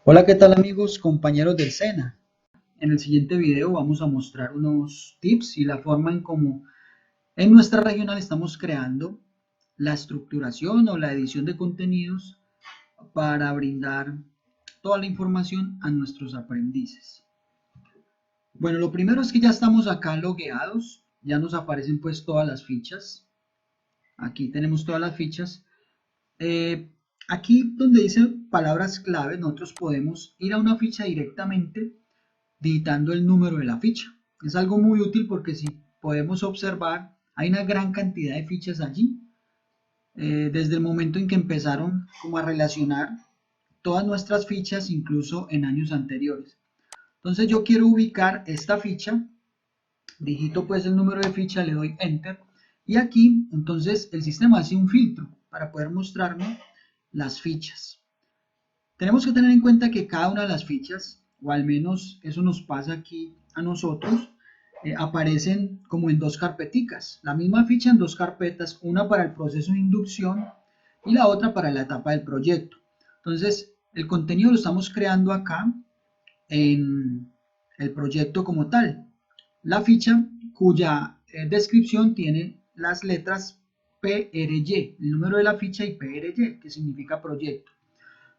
Hola, ¿qué tal amigos, compañeros del SENA? En el siguiente video vamos a mostrar unos tips y la forma en cómo en nuestra regional estamos creando la estructuración o la edición de contenidos para brindar toda la información a nuestros aprendices. Bueno, lo primero es que ya estamos acá logueados, ya nos aparecen pues todas las fichas. Aquí tenemos todas las fichas. Eh, Aquí donde dice palabras clave, nosotros podemos ir a una ficha directamente digitando el número de la ficha. Es algo muy útil porque si podemos observar, hay una gran cantidad de fichas allí, desde el momento en que empezaron como a relacionar todas nuestras fichas, incluso en años anteriores. Entonces yo quiero ubicar esta ficha, digito pues el número de ficha, le doy enter y aquí entonces el sistema hace un filtro para poder mostrarme las fichas. Tenemos que tener en cuenta que cada una de las fichas, o al menos eso nos pasa aquí a nosotros, aparecen como en dos carpeticas. La misma ficha en dos carpetas, una para el proceso de inducción y la otra para la etapa del proyecto. Entonces, el contenido lo estamos creando acá en el proyecto como tal. La ficha cuya descripción tiene las letras PRY, el número de la ficha y PRY, que significa proyecto.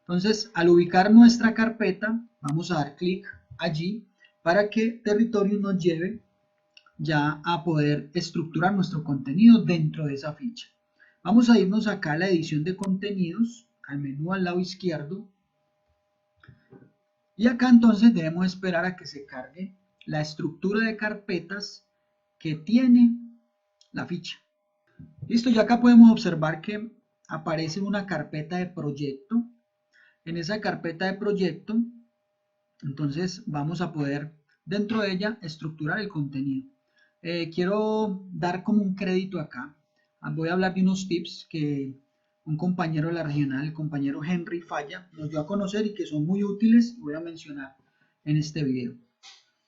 Entonces, al ubicar nuestra carpeta, vamos a dar clic allí para que Territorio nos lleve ya a poder estructurar nuestro contenido dentro de esa ficha. Vamos a irnos acá a la edición de contenidos, al menú al lado izquierdo, y acá entonces debemos esperar a que se cargue la estructura de carpetas que tiene la ficha. Listo, ya acá podemos observar que aparece una carpeta de proyecto. En esa carpeta de proyecto entonces vamos a poder dentro de ella estructurar el contenido. Quiero dar como un crédito acá. Voy a hablar de unos tips que un compañero de la regional, el compañero Henry Falla, nos dio a conocer y que son muy útiles y voy a mencionar en este video.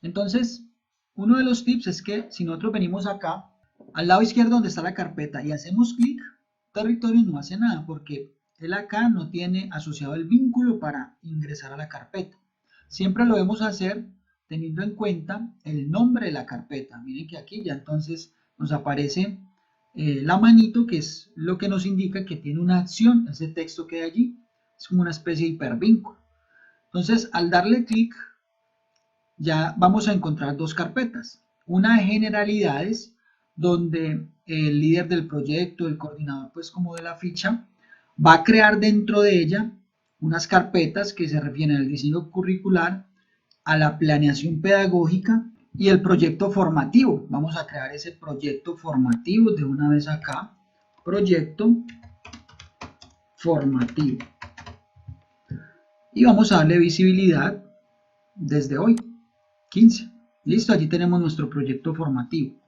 Entonces, uno de los tips es que si nosotros venimos acá, al lado izquierdo donde está la carpeta y hacemos clic, Territorio no hace nada porque él acá no tiene asociado el vínculo para ingresar a la carpeta. Siempre lo debemos hacer teniendo en cuenta el nombre de la carpeta. Miren que aquí ya entonces nos aparece la manito, que es lo que nos indica que tiene una acción, ese texto que hay allí. Es como una especie de hipervínculo. Entonces, al darle clic, ya vamos a encontrar dos carpetas. Una de generalidades, donde el líder del proyecto, el coordinador, pues como de la ficha, va a crear dentro de ella unas carpetas que se refieren al diseño curricular, a la planeación pedagógica y el proyecto formativo. Vamos a crear ese proyecto formativo de una vez acá. Proyecto formativo. Y vamos a darle visibilidad desde hoy, 15. Listo, allí tenemos nuestro proyecto formativo.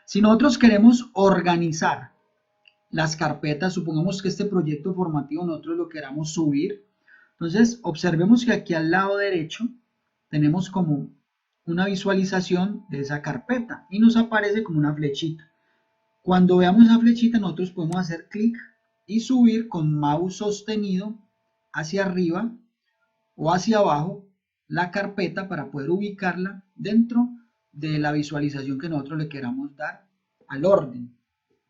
Si nosotros queremos organizar las carpetas, supongamos que este proyecto formativo nosotros lo queramos subir, entonces observemos que aquí al lado derecho tenemos como una visualización de esa carpeta y nos aparece como una flechita. Cuando veamos esa flechita nosotros podemos hacer clic y subir con mouse sostenido hacia arriba o hacia abajo la carpeta para poder ubicarla dentro de la visualización que nosotros le queramos dar al orden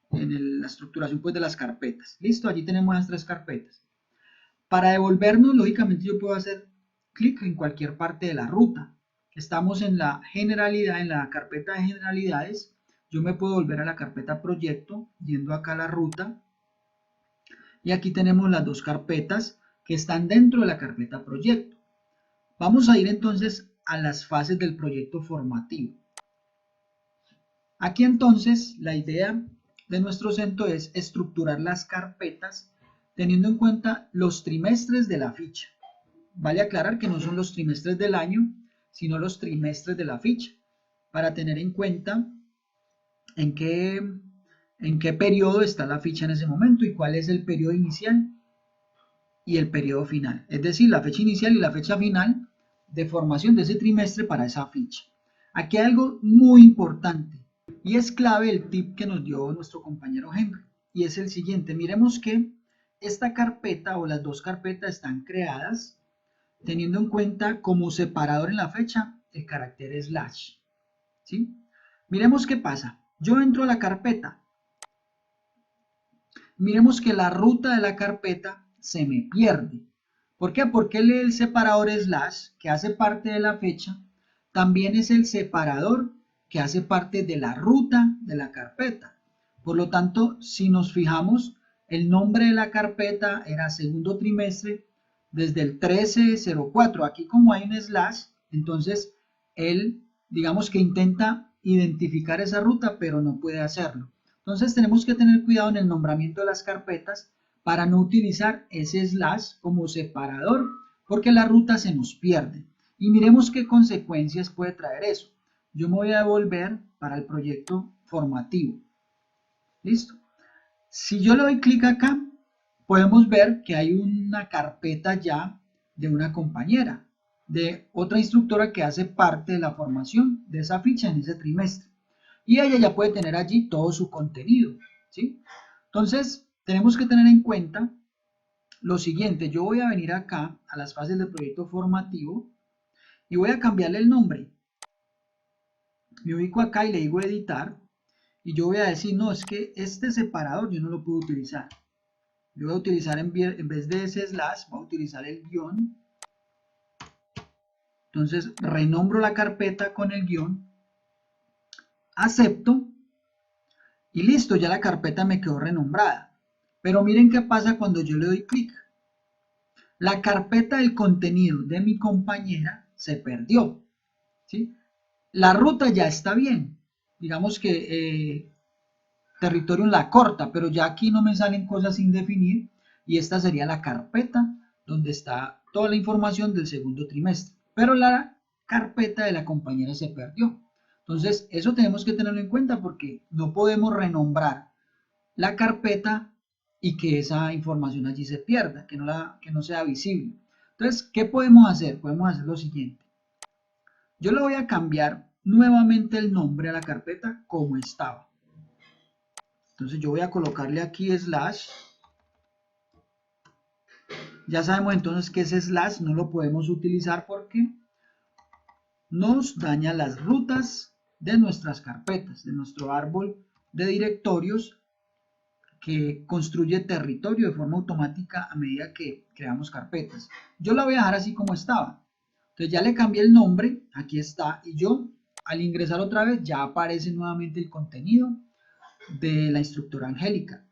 en la estructuración pues de las carpetas. Listo, allí tenemos las tres carpetas. Para devolvernos, lógicamente yo puedo hacer clic en cualquier parte de la ruta. Estamos en la generalidad, en la carpeta de generalidades. Yo me puedo volver a la carpeta proyecto, yendo acá a la ruta. Y aquí tenemos las dos carpetas que están dentro de la carpeta proyecto. Vamos a ir entonces a las fases del proyecto formativo. Aquí entonces la idea de nuestro centro es estructurar las carpetas teniendo en cuenta los trimestres de la ficha. Vale aclarar que no son los trimestres del año, sino los trimestres de la ficha, para tener en cuenta en qué periodo está la ficha en ese momento y cuál es el periodo inicial y el periodo final. Es decir, la fecha inicial y la fecha final de formación de ese trimestre para esa ficha. Aquí hay algo muy importante y es clave el tip que nos dio nuestro compañero Henry y es el siguiente. Miremos que esta carpeta o las dos carpetas están creadas teniendo en cuenta como separador en la fecha el carácter slash, ¿sí? Miremos qué pasa. Yo entro a la carpeta. Miremos que la ruta de la carpeta se me pierde. ¿Por qué? Porque el separador slash, que hace parte de la fecha, también es el separador que hace parte de la ruta de la carpeta. Por lo tanto, si nos fijamos, el nombre de la carpeta era segundo trimestre desde el 1304. Aquí como hay un slash, entonces él, digamos que intenta identificar esa ruta, pero no puede hacerlo. Entonces tenemos que tener cuidado en el nombramiento de las carpetas para no utilizar ese slash como separador, porque la ruta se nos pierde. Y miremos qué consecuencias puede traer eso. Yo me voy a devolver para el proyecto formativo. ¿Listo? Si yo le doy clic acá, podemos ver que hay una carpeta ya de una compañera, de otra instructora que hace parte de la formación de esa ficha en ese trimestre. Y ella ya puede tener allí todo su contenido, ¿sí? Entonces, tenemos que tener en cuenta lo siguiente. Yo voy a venir acá a las fases del proyecto formativo y voy a cambiarle el nombre. Me ubico acá y le digo editar y yo voy a decir, no, es que este separador yo no lo puedo utilizar. Yo voy a utilizar en vez de ese slash, voy a utilizar el guión. Entonces renombro la carpeta con el guión, acepto y listo, ya la carpeta me quedó renombrada. Pero miren qué pasa cuando yo le doy clic. La carpeta del contenido de mi compañera se perdió, ¿sí? La ruta ya está bien. Digamos que Territorium la corta, pero ya aquí no me salen cosas sin definir y esta sería la carpeta donde está toda la información del segundo trimestre. Pero la carpeta de la compañera se perdió. Entonces, eso tenemos que tenerlo en cuenta porque no podemos renombrar la carpeta y que esa información allí se pierda, que no sea visible. Entonces, ¿qué podemos hacer? Podemos hacer lo siguiente. Yo le voy a cambiar nuevamente el nombre a la carpeta como estaba. Entonces yo voy a colocarle aquí slash. Ya sabemos entonces que ese slash no lo podemos utilizar porque nos daña las rutas de nuestras carpetas, de nuestro árbol de directorios que construye territorio de forma automática a medida que creamos carpetas. Yo la voy a dejar así como estaba. Entonces ya le cambié el nombre, aquí está, y yo al ingresar otra vez ya aparece nuevamente el contenido de la instructora Angélica.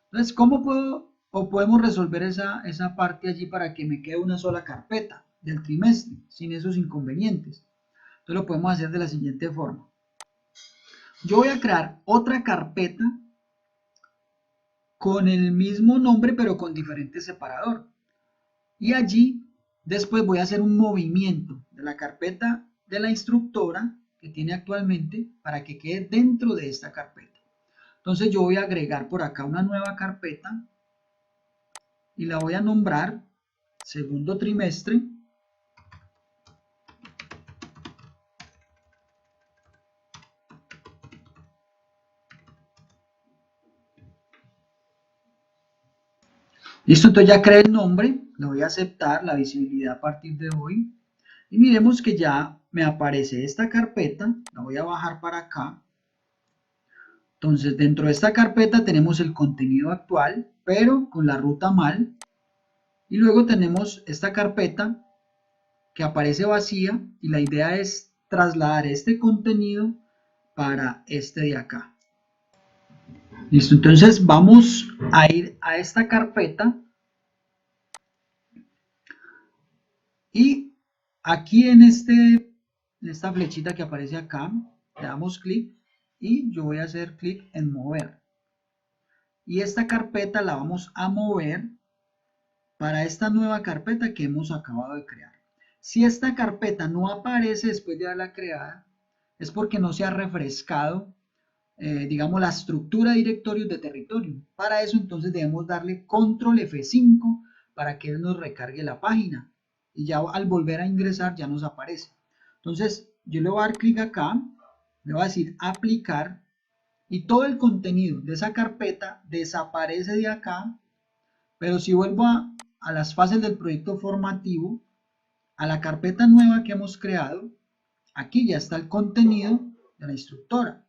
Entonces, ¿cómo puedo o podemos resolver esa parte allí para que me quede una sola carpeta del trimestre sin esos inconvenientes? Entonces lo podemos hacer de la siguiente forma. Yo voy a crear otra carpeta con el mismo nombre pero con diferente separador. Y allí después voy a hacer un movimiento de la carpeta de la instructora que tiene actualmente para que quede dentro de esta carpeta. Entonces yo voy a agregar por acá una nueva carpeta y la voy a nombrar segundo trimestre. Listo, entonces ya creé el nombre, lo voy a aceptar, la visibilidad a partir de hoy. Y miremos que ya me aparece esta carpeta, la voy a bajar para acá. Entonces dentro de esta carpeta tenemos el contenido actual, pero con la ruta mal. Y luego tenemos esta carpeta que aparece vacía y la idea es trasladar este contenido para este de acá. Listo, entonces vamos a ir a esta carpeta y aquí en esta flechita que aparece acá, le damos clic y yo voy a hacer clic en mover. Y esta carpeta la vamos a mover para esta nueva carpeta que hemos acabado de crear. Si esta carpeta no aparece después de haberla creada, es porque no se ha refrescado, digamos, la estructura de directorios de territorio. Para eso entonces debemos darle control F5 para que él nos recargue la página. Y ya al volver a ingresar ya nos aparece. Entonces yo le voy a dar clic acá, le voy a decir aplicar y todo el contenido de esa carpeta desaparece de acá. Pero si vuelvo a las fases del proyecto formativo, a la carpeta nueva que hemos creado, aquí ya está el contenido de la instructora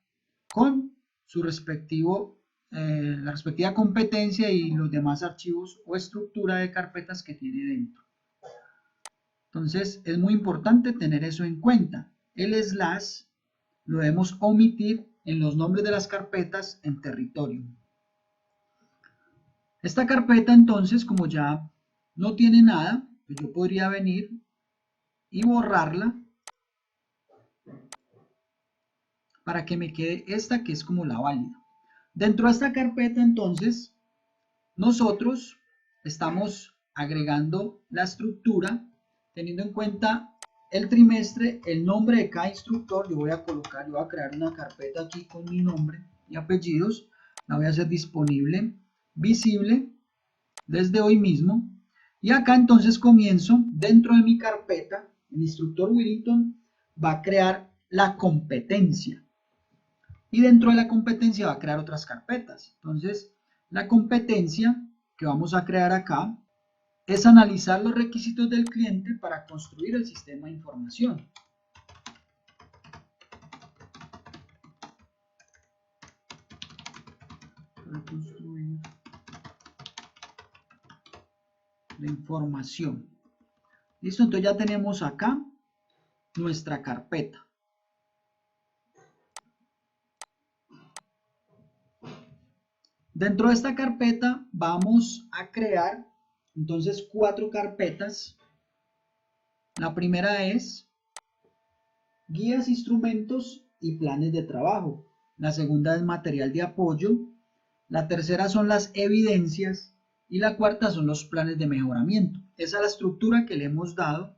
con su la respectiva competencia y los demás archivos o estructura de carpetas que tiene dentro. Entonces es muy importante tener eso en cuenta. El slash lo debemos omitir en los nombres de las carpetas en territorio. Esta carpeta entonces, como ya no tiene nada, pues yo podría venir y borrarla para que me quede esta que es como la válida. Dentro de esta carpeta entonces nosotros estamos agregando la estructura teniendo en cuenta el trimestre, el nombre de cada instructor. Yo voy a crear una carpeta aquí con mi nombre y apellidos, la voy a hacer disponible, visible desde hoy mismo, y acá entonces comienzo dentro de mi carpeta. El instructor Willington va a crear la competencia y dentro de la competencia va a crear otras carpetas. Entonces la competencia que vamos a crear acá es analizar los requisitos del cliente para construir el sistema de información. Para construir la información. Listo, entonces ya tenemos acá nuestra carpeta. Dentro de esta carpeta vamos a crear entonces 4 carpetas. La primera es guías, instrumentos y planes de trabajo. La segunda es material de apoyo. La tercera son las evidencias. Y la cuarta son los planes de mejoramiento. Esa es la estructura que le hemos dado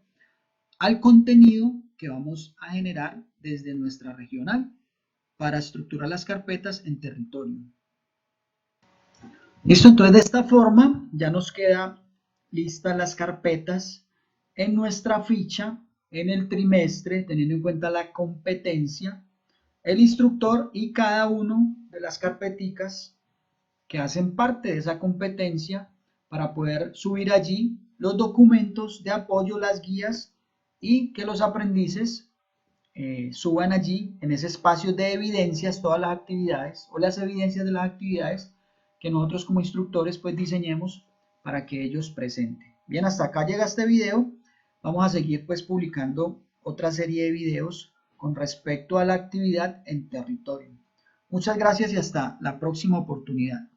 al contenido que vamos a generar desde nuestra regional para estructurar las carpetas en territorio. Listo, entonces de esta forma ya nos queda listas las carpetas en nuestra ficha, en el trimestre, teniendo en cuenta la competencia, el instructor y cada uno de las carpeticas que hacen parte de esa competencia para poder subir allí los documentos de apoyo, las guías y que los aprendices suban allí en ese espacio de evidencias todas las actividades o las evidencias de las actividades que nosotros como instructores pues diseñemos para que ellos presenten. Bien, hasta acá llega este video. Vamos a seguir pues publicando otra serie de videos con respecto a la actividad en territorio. Muchas gracias y hasta la próxima oportunidad.